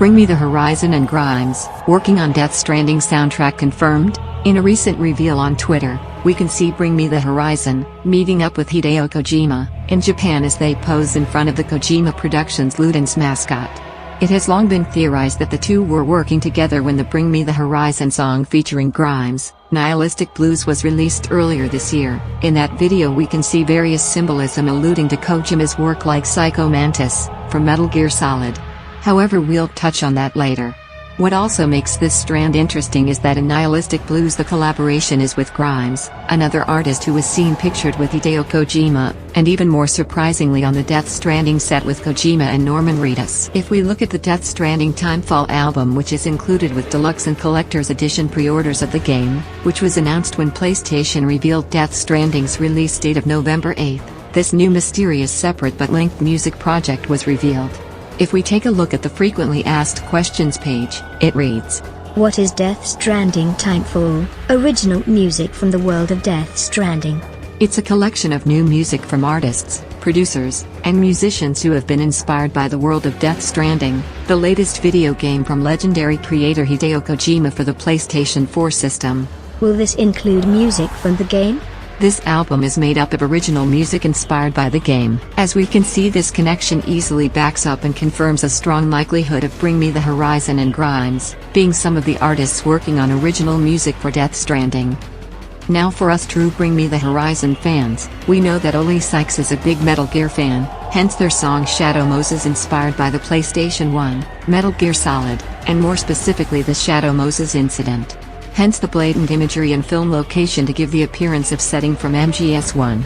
Bring Me the Horizon and Grimes, working on Death Stranding soundtrack confirmed? In a recent reveal on Twitter, we can see Bring Me the Horizon meeting up with Hideo Kojima in Japan as they pose in front of the Kojima Productions Ludens mascot. It has long been theorized that the two were working together when the Bring Me the Horizon song featuring Grimes, Nihilistic Blues, was released earlier this year. In that video we can see various symbolism alluding to Kojima's work, like Psycho Mantis from Metal Gear Solid. However, we'll touch on that later. What also makes this strand interesting is that in Nihilistic Blues the collaboration is with Grimes, another artist who was seen pictured with Hideo Kojima, and even more surprisingly on the Death Stranding set with Kojima and Norman Reedus. If we look at the Death Stranding Timefall album, which is included with deluxe and collector's edition pre-orders of the game, which was announced when PlayStation revealed Death Stranding's release date of November 8th, this new mysterious separate but linked music project was revealed. If we take a look at the frequently asked questions page, it reads, "What is Death Stranding Timefall? Original music from the world of Death Stranding." It's a collection of new music from artists, producers, and musicians who have been inspired by the world of Death Stranding, the latest video game from legendary creator Hideo Kojima for the PlayStation 4 system. Will this include music from the game? This album is made up of original music inspired by the game. As we can see, this connection easily backs up and confirms a strong likelihood of Bring Me the Horizon and Grimes being some of the artists working on original music for Death Stranding. Now, for us true Bring Me the Horizon fans, we know that Oli Sykes is a big Metal Gear fan, hence their song Shadow Moses, inspired by the PlayStation 1, Metal Gear Solid, and more specifically the Shadow Moses incident. Hence the blatant imagery and film location to give the appearance of setting from MGS1.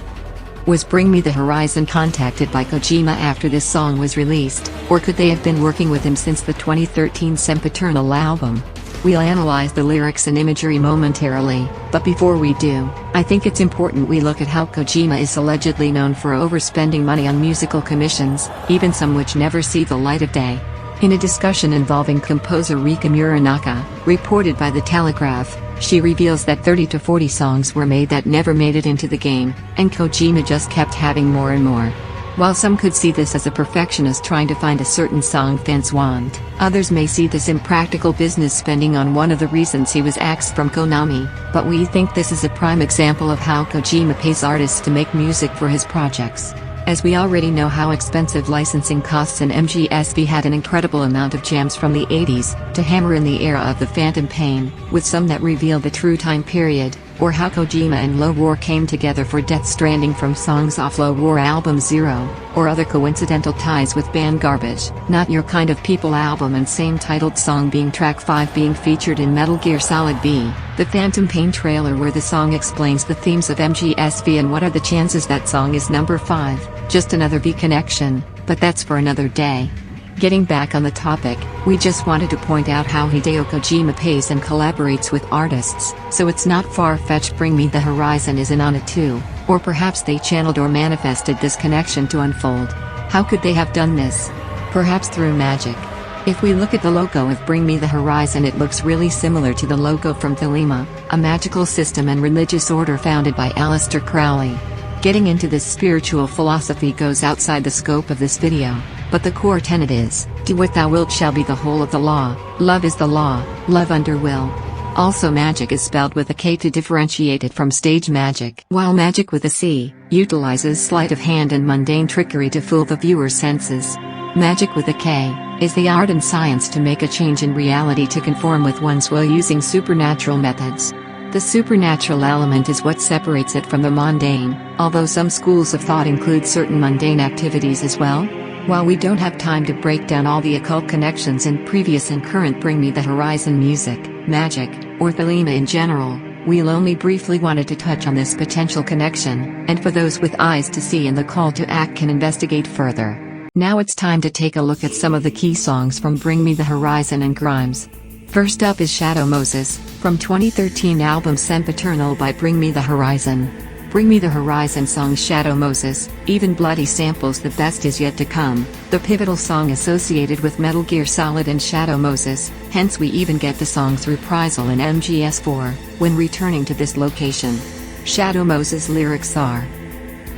Was Bring Me the Horizon contacted by Kojima after this song was released, or could they have been working with him since the 2013 Sempiternal album? We'll analyze the lyrics and imagery momentarily, but before we do, I think it's important we look at how Kojima is allegedly known for overspending money on musical commissions, even some which never see the light of day. In a discussion involving composer Rika Muranaka, reported by The Telegraph, she reveals that 30 to 40 songs were made that never made it into the game, and Kojima just kept having more and more. While some could see this as a perfectionist trying to find a certain song fans want, others may see this impractical business spending on one of the reasons he was axed from Konami, but we think this is a prime example of how Kojima pays artists to make music for his projects. As we already know how expensive licensing costs, and MGSV had an incredible amount of jams from the 80s to hammer in the era of the Phantom Pain, with some that reveal the true time period, or how Kojima and Low War came together for Death Stranding from songs off Low War album Zero, or other coincidental ties with band Garbage, Not Your Kind of People album, and same titled song being track 5 being featured in Metal Gear Solid V, the Phantom Pain trailer, where the song explains the themes of MGSV and what are the chances that song is number 5, just another V connection, but that's for another day. Getting back on the topic, we just wanted to point out how Hideo Kojima pays and collaborates with artists, so it's not far-fetched Bring Me the Horizon is in on it too, or perhaps they channeled or manifested this connection to unfold. How could they have done this? Perhaps through magic. If we look at the logo of Bring Me the Horizon, it looks really similar to the logo from Thelema, a magical system and religious order founded by Aleister Crowley. Getting into this spiritual philosophy goes outside the scope of this video, but the core tenet is, do what thou wilt shall be the whole of the law, love is the law, love under will. Also, magic is spelled with a K to differentiate it from stage magic, while magic with a C utilizes sleight of hand and mundane trickery to fool the viewer's senses. Magic with a K is the art and science to make a change in reality to conform with one's will using supernatural methods. The supernatural element is what separates it from the mundane, although some schools of thought include certain mundane activities as well. While we don't have time to break down all the occult connections in previous and current Bring Me the Horizon music, magic, or Thelema in general, we'll only briefly wanted to touch on this potential connection, and for those with eyes to see and the call to act can investigate further. Now it's time to take a look at some of the key songs from Bring Me the Horizon and Grimes. First up is Shadow Moses, from 2013 album Sempiternal by Bring Me the Horizon. Bring Me the Horizon song Shadow Moses, even bloody samples The Best Is Yet to Come, the pivotal song associated with Metal Gear Solid and Shadow Moses, hence we even get the song's reprisal in MGS4, when returning to this location. Shadow Moses lyrics are: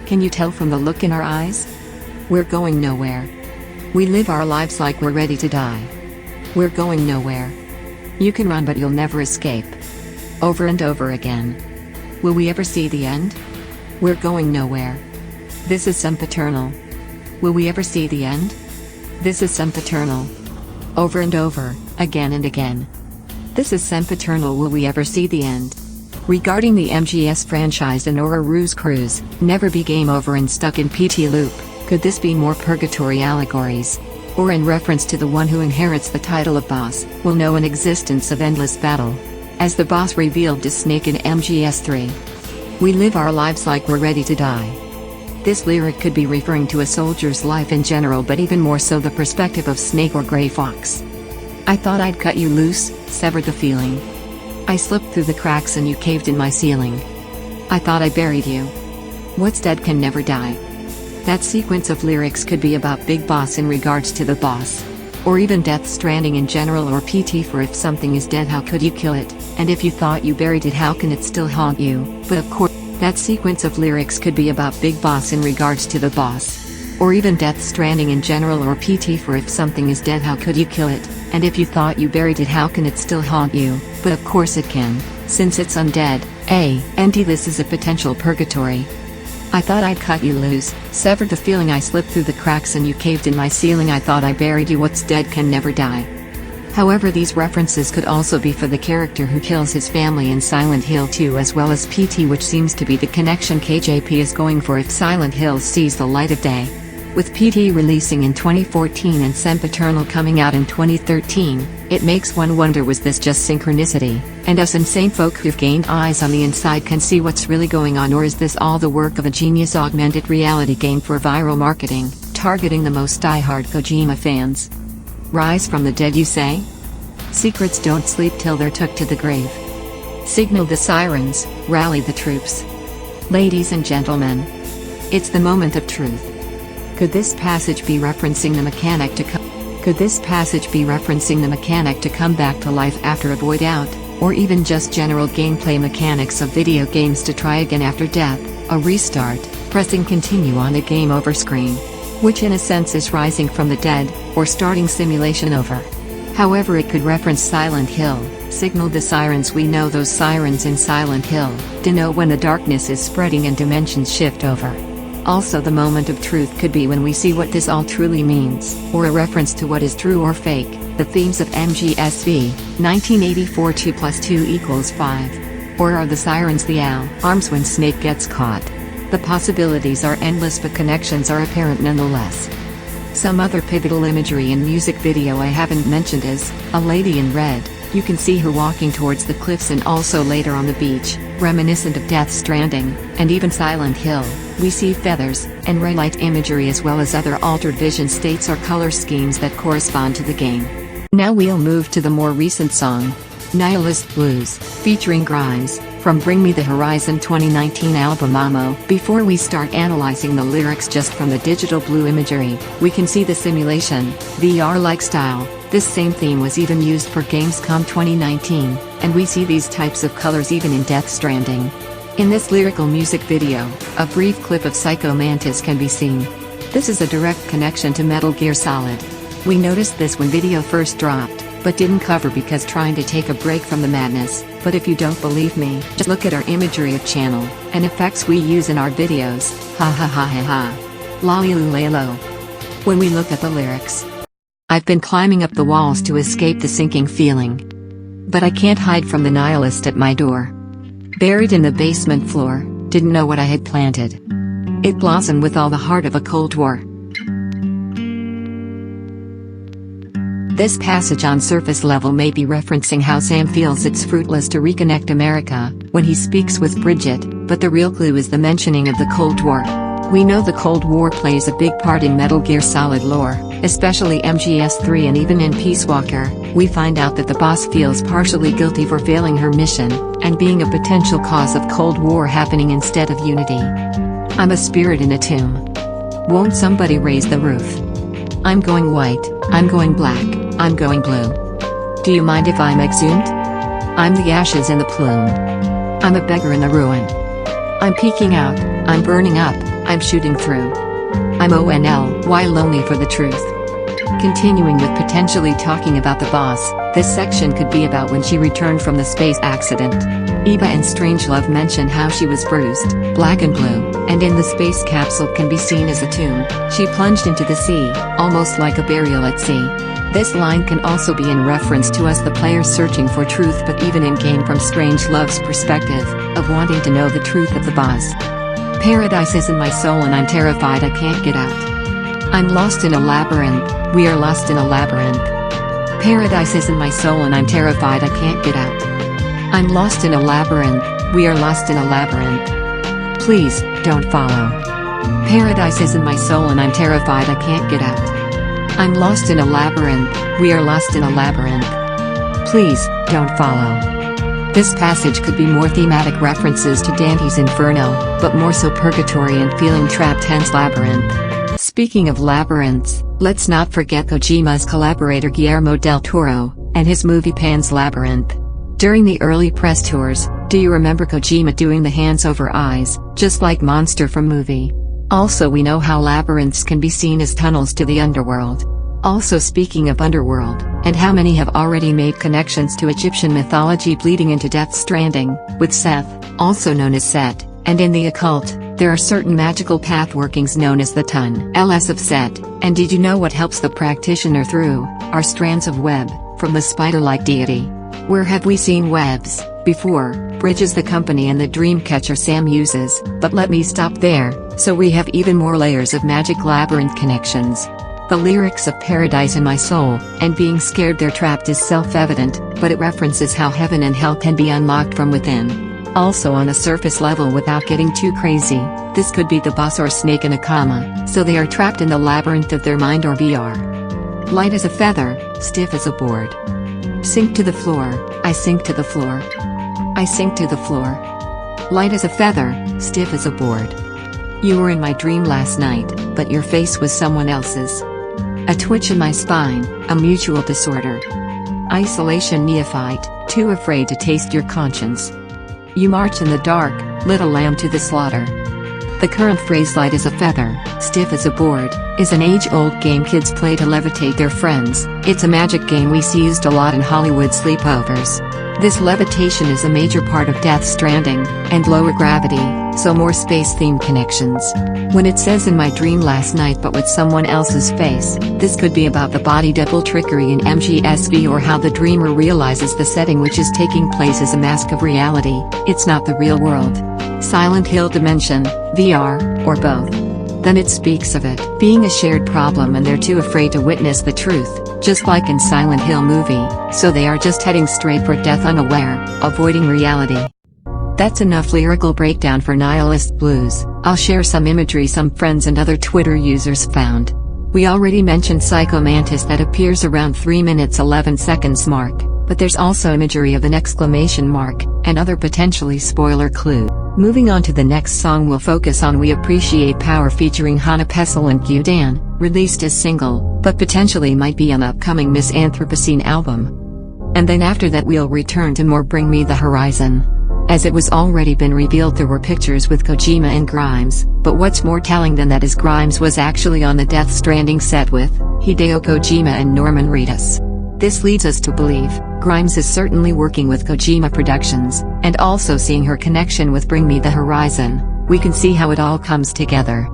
"Can you tell from the look in our eyes? We're going nowhere. We live our lives like we're ready to die. We're going nowhere. You can run but you'll never escape. Over and over again. Will we ever see the end? We're going nowhere. This is Sempiternal. Will we ever see the end? This is Sempiternal. Over and over, again and again. This is Sempiternal. Will we ever see the end? Regarding the MGS franchise and Ourourous Cruise, never be game over and stuck in PT loop, could this be more purgatory allegories? Or in reference to the one who inherits the title of boss, will know an existence of endless battle? As the boss revealed to Snake in MGS3. We live our lives like we're ready to die. This lyric could be referring to a soldier's life in general, but even more so the perspective of Snake or Grey Fox. I thought I'd cut you loose, severed the feeling. I slipped through the cracks and you caved in my ceiling. I thought I buried you. What's dead can never die. That sequence of lyrics could be about Big Boss in regards to the boss. Or even Death Stranding in general, or PT for if something is dead how could you kill it, and if you thought you buried it how can it still haunt you, but of course, that sequence of lyrics could be about Big Boss in regards to the boss. Or even Death Stranding in general, or PT for if something is dead how could you kill it, and if you thought you buried it how can it still haunt you, but of course it can, since it's undead. Empty. This is a potential purgatory. I thought I'd cut you loose, severed the feeling, I slipped through the cracks and you caved in my ceiling, I thought I buried you, what's dead can never die. However, these references could also be for the character who kills his family in Silent Hill 2 as well as PT, which seems to be the connection KJP is going for if Silent Hill sees the light of day. With PT releasing in 2014 and Sempiternal coming out in 2013, it makes one wonder, was this just synchronicity, and us insane folk who've gained eyes on the inside can see what's really going on, or is this all the work of a genius augmented reality game for viral marketing, targeting the most diehard Kojima fans? Rise from the dead, you say? Secrets don't sleep till they're took to the grave. Signal the sirens, rally the troops. Ladies and gentlemen, it's the moment of truth. Could this passage be referencing the mechanic to come back to life after a void out, or even just general gameplay mechanics of video games to try again after death, a restart, pressing continue on a game over screen, which in a sense is rising from the dead, or starting simulation over. However, it could reference Silent Hill, signal the sirens. We know those sirens in Silent Hill, to know when the darkness is spreading and dimensions shift over. Also, the moment of truth could be when we see what this all truly means, or a reference to what is true or fake, the themes of MGSV, 1984 2 + 2 = 5. Or are the sirens the alarms when Snake gets caught? The possibilities are endless, but connections are apparent nonetheless. Some other pivotal imagery in music video I haven't mentioned is a lady in red. You can see her walking towards the cliffs and also later on the beach, reminiscent of Death Stranding, and even Silent Hill. We see feathers and red light imagery as well as other altered vision states or color schemes that correspond to the game. Now we'll move to the more recent song, Nihilist Blues, featuring Grimes, from Bring Me the Horizon 2019 album Ammo. Before we start analyzing the lyrics just from the digital blue imagery, we can see the simulation, VR-like style. This same theme was even used for Gamescom 2019, and we see these types of colors even in Death Stranding. In this lyrical music video, a brief clip of Psycho Mantis can be seen. This is a direct connection to Metal Gear Solid. We noticed this when video first dropped, but didn't cover because trying to take a break from the madness. But if you don't believe me, just look at our imagery of channel, and effects we use in our videos, ha ha ha ha ha. Lolly-loo-lay-lo. When we look at the lyrics, I've been climbing up the walls to escape the sinking feeling. But I can't hide from the nihilist at my door. Buried in the basement floor, didn't know what I had planted. It blossomed with all the heart of a Cold War. This passage on surface level may be referencing how Sam feels it's fruitless to reconnect America, when he speaks with Bridget, but the real clue is the mentioning of the Cold War. We know the Cold War plays a big part in Metal Gear Solid lore, especially MGS3, and even in Peace Walker, we find out that the boss feels partially guilty for failing her mission, and being a potential cause of Cold War happening instead of unity. I'm a spirit in a tomb. Won't somebody raise the roof? I'm going white, I'm going black, I'm going blue. Do you mind if I'm exhumed? I'm the ashes in the plume. I'm a beggar in the ruin. I'm peeking out, I'm burning up, I'm shooting through. I'm ONLY lonely for the truth. Continuing with potentially talking about the boss, this section could be about when she returned from the space accident. Eva and Strangelove mention how she was bruised, black and blue, and in the space capsule can be seen as a tomb. She plunged into the sea, almost like a burial at sea. This line can also be in reference to us the players searching for truth, but even in-game from Strangelove's perspective, of wanting to know the truth of the boss. Paradise is in my soul and I'm terrified I can't get out. I'm lost in a labyrinth, we are lost in a labyrinth. Paradise is in my soul and I'm terrified I can't get out. I'm lost in a labyrinth, we are lost in a labyrinth. Please, don't follow. Paradise is in my soul and I'm terrified I can't get out. I'm lost in a labyrinth, we are lost in a labyrinth. Please, don't follow. This passage could be more thematic references to Dante's Inferno, but more so purgatory and feeling trapped, hence labyrinth. Speaking of labyrinths, let's not forget Kojima's collaborator Guillermo del Toro, and his movie Pan's Labyrinth. During the early press tours, do you remember Kojima doing the hands over eyes, just like Monster from movie? Also, we know how labyrinths can be seen as tunnels to the underworld. Also, speaking of underworld, and how many have already made connections to Egyptian mythology bleeding into Death Stranding, with Seth, also known as Set, and in the occult, there are certain magical path workings known as the Tunnels of Set, and did you know what helps the practitioner through, are strands of web, from the spider-like deity? Where have we seen webs, before? Bridges the company and the Dreamcatcher Sam uses, but let me stop there, so we have even more layers of magic labyrinth connections. The lyrics of Paradise in my soul, and being scared they're trapped is self-evident, but it references how heaven and hell can be unlocked from within. Also, on a surface level without getting too crazy, this could be the boss or snake in a coma, so they are trapped in the labyrinth of their mind or VR. Light as a feather, stiff as a board. Sink to the floor, I sink to the floor. I sink to the floor. Light as a feather, stiff as a board. You were in my dream last night, but your face was someone else's. A twitch in my spine, a mutual disorder. Isolation neophyte, too afraid to taste your conscience. You march in the dark, little lamb to the slaughter. The current phrase light as a feather, stiff as a board, is an age-old game kids play to levitate their friends. It's a magic game we see used a lot in Hollywood sleepovers. This levitation is a major part of Death Stranding, and lower gravity, so more space-themed connections. When it says in my dream last night but with someone else's face, this could be about the body double trickery in MGSV, or how the dreamer realizes the setting which is taking place is a mask of reality, it's not the real world. Silent Hill Dimension, VR, or both. Then it speaks of it being a shared problem and they're too afraid to witness the truth, just like in Silent Hill movie, so they are just heading straight for death unaware, avoiding reality. That's enough lyrical breakdown for Nihilist Blues. I'll share some imagery some friends and other Twitter users found. We already mentioned Psycho Mantis that appears around 3 minutes 11 seconds mark, but there's also imagery of an exclamation mark, and other potentially spoiler clues. Moving on to the next song, we'll focus on We Appreciate Power featuring Hana, Pestle and Gugudan, released as single, but potentially might be on upcoming Miss Anthropocene album. And then after that we'll return to more Bring Me the Horizon. As it was already been revealed there were pictures with Kojima and Grimes, but what's more telling than that is Grimes was actually on the Death Stranding set with Hideo Kojima and Norman Reedus. This leads us to believe Grimes is certainly working with Kojima Productions, and also seeing her connection with Bring Me the Horizon, we can see how it all comes together.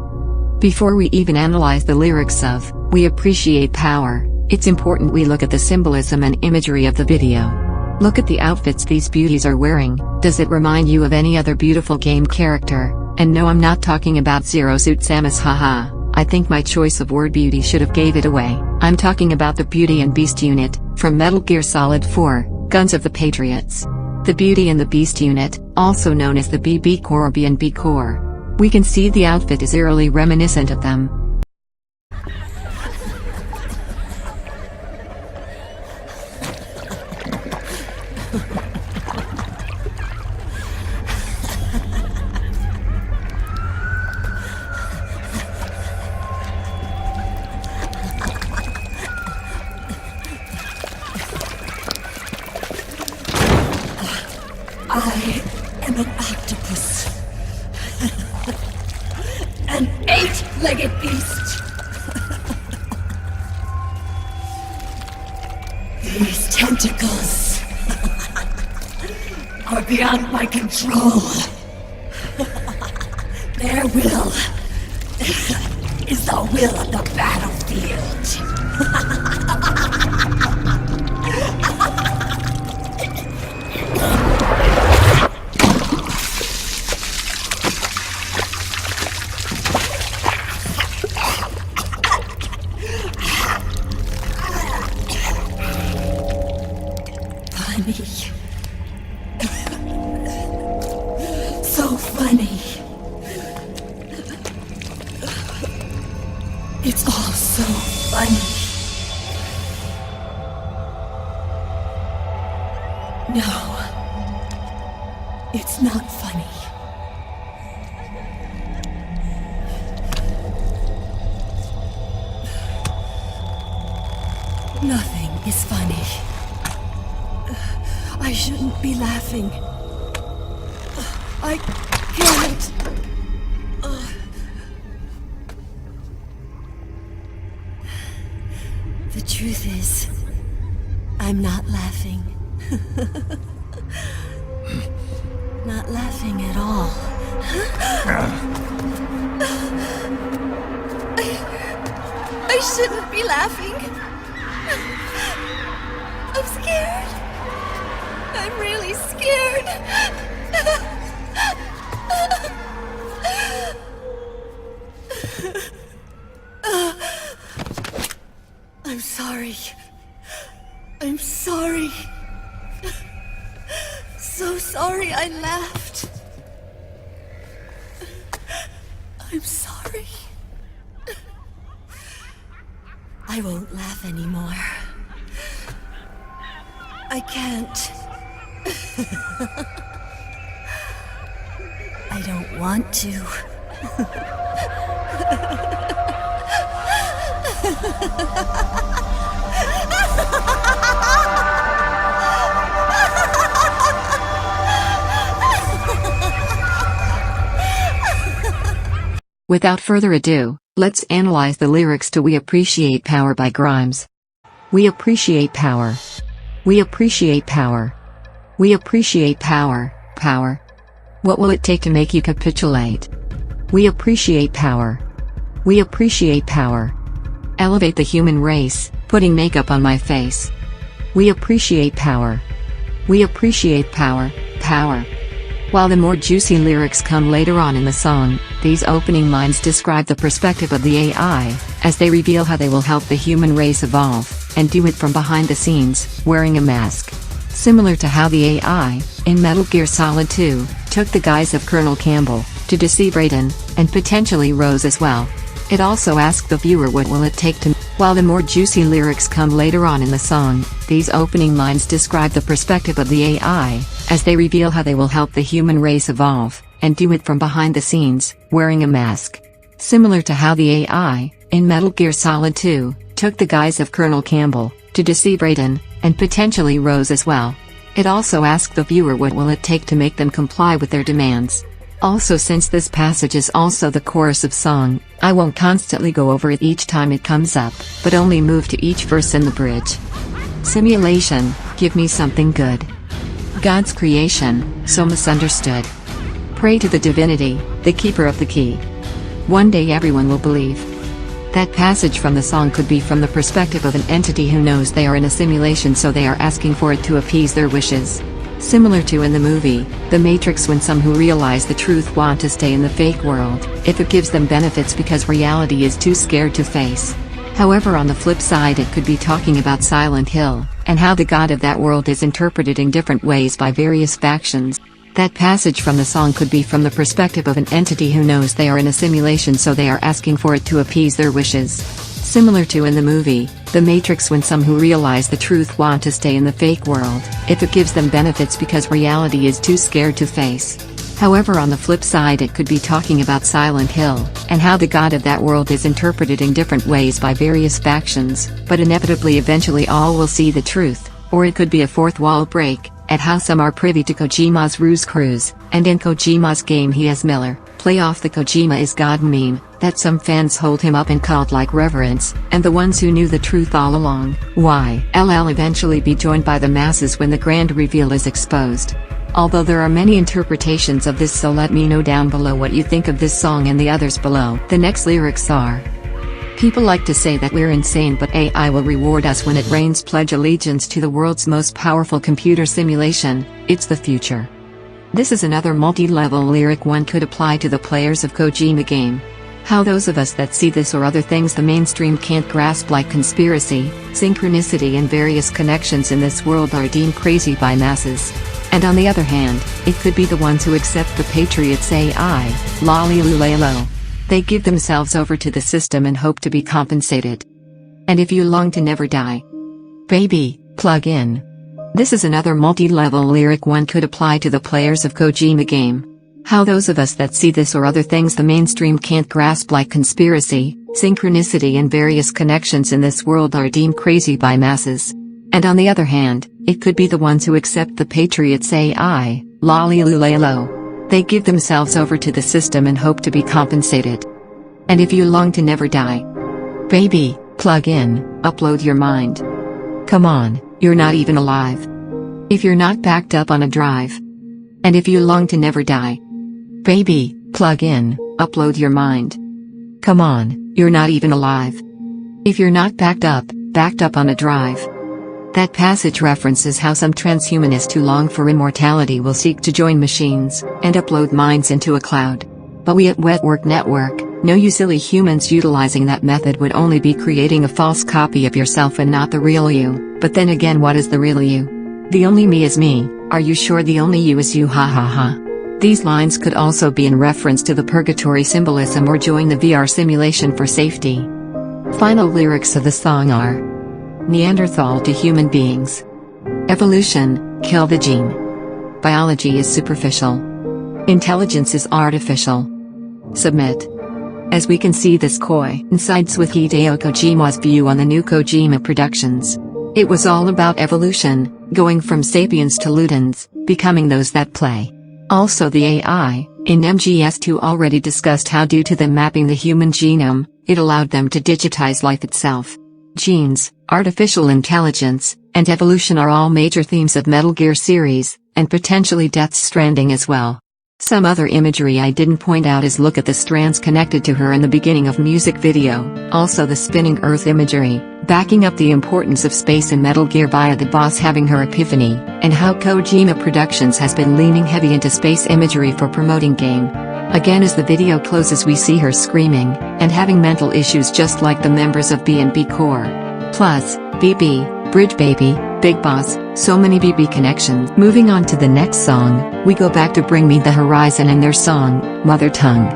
Before we even analyze the lyrics of We Appreciate Power, it's important we look at the symbolism and imagery of the video. Look at the outfits these beauties are wearing. Does it remind you of any other beautiful game character? And no, I'm not talking about Zero Suit Samus, haha. I think my choice of word beauty should have gave it away. I'm talking about the Beauty and Beast unit, from Metal Gear Solid 4, Guns of the Patriots. The Beauty and the Beast unit, also known as the BB Corps or B&B Corps. We can see the outfit is eerily reminiscent of them. I am an octopus. An 8-legged beast. These tentacles are beyond my control. Their will is the will of the battlefield. Funny. So funny. It's all so funny. No, it's not funny. Nothing is funny. I shouldn't be laughing. I can't. The truth is, I'm not laughing. Not laughing at all. I shouldn't be laughing. I'm scared. I'm really scared. I'm sorry. I'm sorry. So sorry I laughed. I'm sorry. I won't laugh anymore. I can't. I don't want to. Without further ado, let's analyze the lyrics to We Appreciate Power by Grimes. We appreciate power. We appreciate power. We appreciate power, power. What will it take to make you capitulate? We appreciate power. We appreciate power. Elevate the human race, putting makeup on my face. We appreciate power. We appreciate power, power. While the more juicy lyrics come later on in the song, these opening lines describe the perspective of the AI, as they reveal how they will help the human race evolve, and do it from behind the scenes, wearing a mask. Similar to how the AI, in Metal Gear Solid 2, took the guise of Colonel Campbell, to deceive Raiden, and potentially Rose as well. It also asked the viewer what will it take to. While the more juicy lyrics come later on in the song, these opening lines describe the perspective of the AI, as they reveal how they will help the human race evolve, and do it from behind the scenes, wearing a mask. Similar to how the AI, in Metal Gear Solid 2, took the guise of Colonel Campbell, to deceive Raiden, and potentially Rose as well. It also asked the viewer what will it take to make them comply with their demands. Also, since this passage is also the chorus of song, I won't constantly go over it each time it comes up, but only move to each verse in the bridge. Simulation, give me something good. God's creation, so misunderstood. Pray to the divinity, the keeper of the key. One day everyone will believe. That passage from the song could be from the perspective of an entity who knows they are in a simulation, so they are asking for it to appease their wishes. Similar to in the movie, The Matrix, when some who realize the truth want to stay in the fake world, if it gives them benefits because reality is too scared to face. However, on the flip side, it could be talking about Silent Hill, and how the god of that world is interpreted in different ways by various factions. That passage from the song could be from the perspective of an entity who knows they are in a simulation, so they are asking for it to appease their wishes. Similar to in the movie, The Matrix, when some who realize the truth want to stay in the fake world, if it gives them benefits because reality is too scared to face. However, on the flip side, it could be talking about Silent Hill, and how the god of that world is interpreted in different ways by various factions, but inevitably eventually all will see the truth. Or it could be a fourth wall break, at how some are privy to Kojima's ruse cruise, and in Kojima's game he has Miller play off the Kojima is God meme, that some fans hold him up in cult-like reverence, and the ones who knew the truth all along, will eventually be joined by the masses when the grand reveal is exposed. Although there are many interpretations of this, so let me know down below what you think of this song and the others below. The next lyrics are: people like to say that we're insane, but AI will reward us when it rains. Pledge allegiance to the world's most powerful computer simulation, it's the future. This is another multi-level lyric one could apply to the players of Kojima game. How those of us that see this or other things the mainstream can't grasp, like conspiracy, synchronicity and various connections in this world, are deemed crazy by masses. And on the other hand, it could be the ones who accept the Patriots AI, lolly-lulay-lo. They give themselves over to the system and hope to be compensated. And if you long to never die, baby, plug in. This is another multi-level lyric one could apply to the players of Kojima game. How those of us that see this or other things the mainstream can't grasp, like conspiracy, synchronicity and various connections in this world, are deemed crazy by masses. And on the other hand, it could be the ones who accept the Patriots AI, lolly-lulay-lo. They give themselves over to the system and hope to be compensated. And if you long to never die, baby, plug in, upload your mind. Come on, you're not even alive. If you're not backed up on a drive. And if you long to never die, baby, plug in, upload your mind. Come on, you're not even alive. If you're not backed up on a drive. That passage references how some transhumanists who long for immortality will seek to join machines and upload minds into a cloud. But we at Wetwork Network know you silly humans utilizing that method would only be creating a false copy of yourself and not the real you. But then again, what is the real you? The only me is me. Are you sure the only you is you? Ha ha ha. These lines could also be in reference to the purgatory symbolism or join the VR simulation for safety. Final lyrics of the song are: Neanderthal to human beings. Evolution, kill the gene. Biology is superficial. Intelligence is artificial. Submit. As we can see, this coincides with Hideo Kojima's view on the new Kojima productions. It was all about evolution, going from sapiens to ludens, becoming those that play. Also, the AI in MGS2 already discussed how, due to them mapping the human genome, it allowed them to digitize life itself. Genes, artificial intelligence, and evolution are all major themes of Metal Gear series, and potentially Death Stranding as well. Some other imagery I didn't point out is look at the strands connected to her in the beginning of music video, also the spinning earth imagery, backing up the importance of space in Metal Gear via the boss having her epiphany, and how Kojima Productions has been leaning heavy into space imagery for promoting game. Again, as the video closes, we see her screaming and having mental issues just like the members of B&B Core. Plus, BB, Bridge Baby, Big Boss, so many BB connections. Moving on to the next song, we go back to Bring Me the Horizon and their song, Mother Tongue.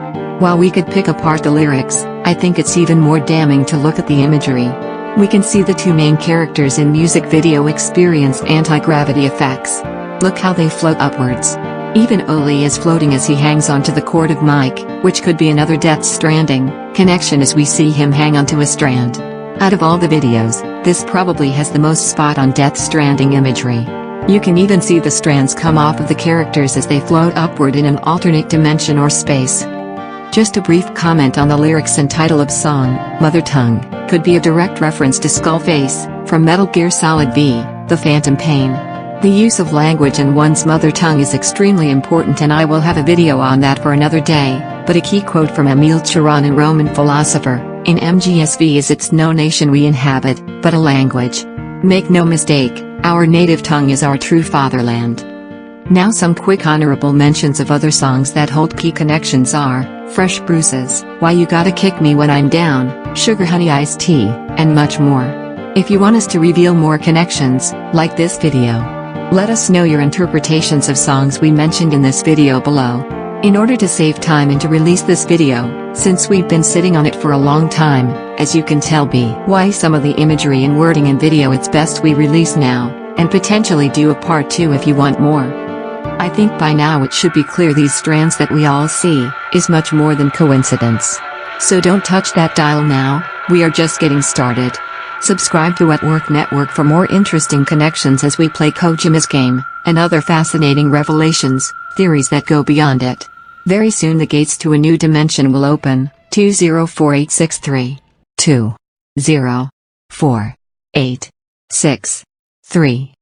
While we could pick apart the lyrics, I think it's even more damning to look at the imagery. We can see the two main characters in music video experience anti-gravity effects. Look how they float upwards. Even Oli is floating as he hangs onto the cord of Mike, which could be another Death Stranding connection as we see him hang onto a strand. Out of all the videos, this probably has the most spot on Death Stranding imagery. You can even see the strands come off of the characters as they float upward in an alternate dimension or space. Just a brief comment on the lyrics and title of song, Mother Tongue, could be a direct reference to Skullface, from Metal Gear Solid V, The Phantom Pain. The use of language in one's mother tongue is extremely important, and I will have a video on that for another day, but a key quote from Emil Cioran, a Roman philosopher, in MGSV is, "It's no nation we inhabit, but a language. Make no mistake, our native tongue is our true fatherland." Now some quick honorable mentions of other songs that hold key connections are, Fresh Bruises, Why You Gotta Kick Me When I'm Down, Sugar Honey Iced Tea, and much more. If you want us to reveal more connections, like this video. Let us know your interpretations of songs we mentioned in this video below. In order to save time and to release this video, since we've been sitting on it for a long time, as you can tell by some of the imagery and wording in video, it's best we release now, and potentially do a part 2 if you want more. I think by now it should be clear these strands that we all see is much more than coincidence. So don't touch that dial now, we are just getting started. Subscribe to Wetwork Network for more interesting connections as we play Kojima's game, and other fascinating revelations, theories that go beyond it. Very soon the gates to a new dimension will open, 204863. 204863.